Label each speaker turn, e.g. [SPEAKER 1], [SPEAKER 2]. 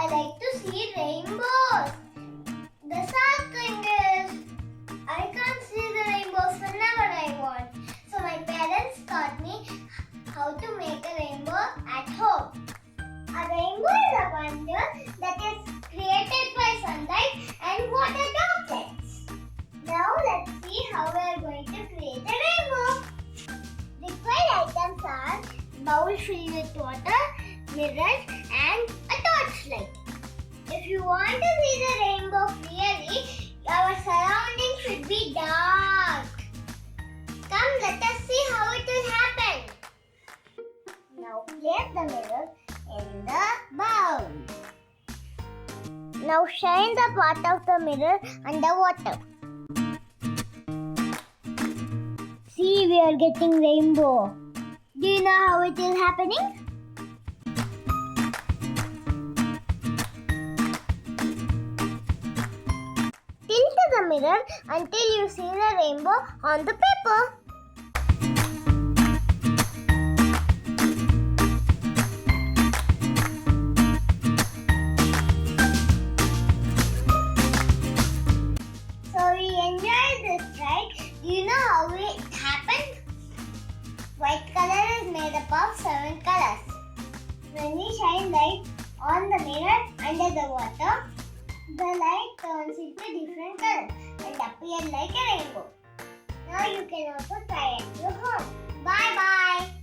[SPEAKER 1] I like to see rainbows. The sad thing is, I can't see the rainbows whenever I want. So my parents taught me how to make a rainbow at home. A rainbow is a wonder that is created by sunlight and water droplets. Now let's see how we are going to create a rainbow. Required items are bowl filled with water, mirrors and a torchlight. If you want to see the rainbow clearly, our surroundings should be dark. Come, let us see how it will happen. Now place the mirror in the bowl. Now shine the part of the mirror under water. See, we are getting rainbow. Do you know how it is happening? Tilt the mirror until you see the rainbow on the paper. So we enjoyed this, right? Do you know how it happened? White color is made up of 7 colors. When we shine light on the mirror under the water, the light turns into different colors and appear like a rainbow. Now you can also try at your home. Bye bye.